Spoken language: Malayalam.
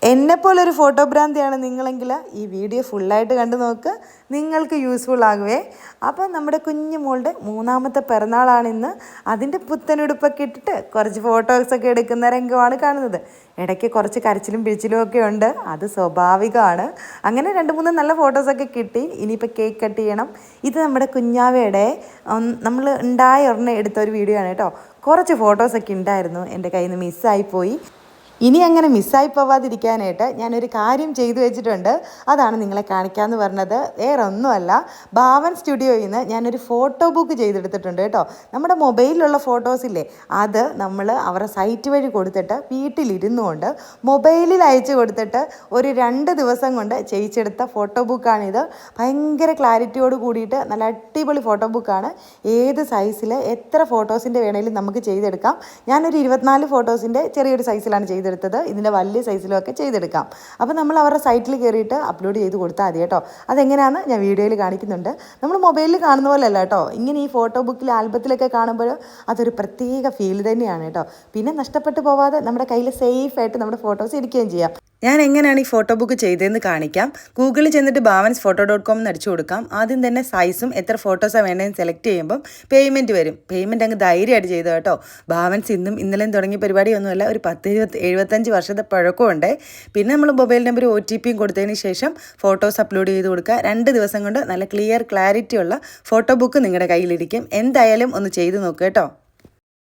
എന്നെപ്പോലൊരു ഫോട്ടോ ഭ്രാന്തിയാണ് നിങ്ങളെങ്കിൽ ഈ വീഡിയോ ഫുള്ളായിട്ട് കണ്ടു നോക്ക്, നിങ്ങൾക്ക് യൂസ്ഫുൾ ആകുവേ. അപ്പം നമ്മുടെ കുഞ്ഞു മോളുടെ 3ാമത്തെ പിറന്നാളാണിന്ന്. അതിൻ്റെ പുത്തനുടുപ്പൊക്കെ ഇട്ടിട്ട് കുറച്ച് ഫോട്ടോസൊക്കെ എടുക്കുന്ന രംഗമാണ് കാണുന്നത്. ഇടയ്ക്ക് കുറച്ച് കരച്ചിലും പിഴിച്ചിലും ഒക്കെ ഉണ്ട്, അത് സ്വാഭാവികമാണ്. അങ്ങനെ 2-3 നല്ല ഫോട്ടോസൊക്കെ കിട്ടി. ഇനിയിപ്പോൾ കേക്ക് കട്ട് ചെയ്യണം. ഇത് നമ്മുടെ കുഞ്ഞാവയുടെ നമ്മൾ ഉണ്ടായ ഉടനെ എടുത്ത ഒരു വീഡിയോ ആണ് കേട്ടോ. കുറച്ച് ഫോട്ടോസൊക്കെ ഉണ്ടായിരുന്നു, എൻ്റെ കയ്യിൽ നിന്ന് മിസ്സായിപ്പോയി. ഇനി അങ്ങനെ മിസ്സായി പോവാതിരിക്കാനായിട്ട് ഞാനൊരു കാര്യം ചെയ്തു വെച്ചിട്ടുണ്ട്. അതാണ് നിങ്ങളെ കാണിക്കാമെന്ന് പറഞ്ഞത്. വേറെ ഒന്നുമല്ല, ഭാവൻ സ്റ്റുഡിയോയിൽ നിന്ന് ഞാനൊരു ഫോട്ടോ ബുക്ക് ചെയ്തെടുത്തിട്ടുണ്ട് കേട്ടോ. നമ്മുടെ മൊബൈലിലുള്ള ഫോട്ടോസില്ലേ, അത് നമ്മൾ അവരുടെ സൈറ്റ് വഴി കൊടുത്തിട്ട് വീട്ടിലിരുന്നു കൊണ്ട് മൊബൈലിൽ അയച്ചു കൊടുത്തിട്ട് ഒരു 2 ദിവസം കൊണ്ട് ചെയ്യിച്ചെടുത്ത ഫോട്ടോ ബുക്കാണിത്. ഭയങ്കര ക്ലാരിറ്റിയോട് കൂടിയിട്ട് നല്ല അടിപൊളി ഫോട്ടോ ബുക്കാണ്. ഏത് സൈസിൽ എത്ര ഫോട്ടോസിൻ്റെ വേണമെങ്കിലും നമുക്ക് ചെയ്തെടുക്കാം. ഞാനൊരു 24 ഫോട്ടോസിൻ്റെ ചെറിയൊരു സൈസിലാണ് ചെയ്തെടുത്തത്. ഇതിൻ്റെ വലിയ സൈസിലൊക്കെ ചെയ്തെടുക്കാം. അപ്പോൾ നമ്മൾ അവരുടെ സൈറ്റിൽ കയറിയിട്ട് അപ്ലോഡ് ചെയ്ത് കൊടുത്താൽ മതി കേട്ടോ. അതെങ്ങനെയാണെന്ന് ഞാൻ വീഡിയോയിൽ കാണിക്കുന്നുണ്ട്. നമ്മൾ മൊബൈലിൽ കാണുന്ന പോലെ അല്ല കേട്ടോ. ഇങ്ങനെ ഈ ഫോട്ടോ ബുക്കിൽ ആൽബത്തിലൊക്കെ കാണുമ്പോൾ അതൊരു പ്രത്യേക ഫീൽ തന്നെയാണ് കേട്ടോ. പിന്നെ നഷ്ടപ്പെട്ടു പോവാതെ നമ്മുടെ കയ്യിൽ സേഫായിട്ട് നമ്മുടെ ഫോട്ടോസ് ഇരിക്കുകയും ചെയ്യാം. ഞാൻ എങ്ങനെയാണ് ഈ ഫോട്ടോ ബുക്ക് ചെയ്തതെന്ന് കാണിക്കാം. ഗൂഗിളിൽ ചെന്നിട്ട് bhavans.photo.com എന്ന് അടിച്ചു കൊടുക്കാം. ആദ്യം തന്നെ സൈസും എത്ര ഫോട്ടോസാണ് വേണ്ടതെന്ന് സെലക്ട് ചെയ്യുമ്പം പേയ്മെൻറ്റ് വരും. പേയ്മെൻറ്റ് അങ്ങ് ധൈര്യമായിട്ട് ചെയ്തു കേട്ടോ. ഭാവൻസ് ഇന്നും ഇന്നലെയും തുടങ്ങിയ പരിപാടിയൊന്നുമല്ല, ഒരു 10-75 വർഷത്തെ പഴക്കമുണ്ട്. പിന്നെ നമ്മൾ മൊബൈൽ നമ്പർ OTP കൊടുത്തതിന് ശേഷം ഫോട്ടോസ് അപ്ലോഡ് ചെയ്ത് കൊടുക്കുക. 2 ദിവസം കൊണ്ട് നല്ല ക്ലിയർ ക്ലാരിറ്റി ഉള്ള ഫോട്ടോ ബുക്ക് നിങ്ങളുടെ കയ്യിലിരിക്കും. എന്തായാലും ഒന്ന് ചെയ്ത് നോക്കുക കേട്ടോ.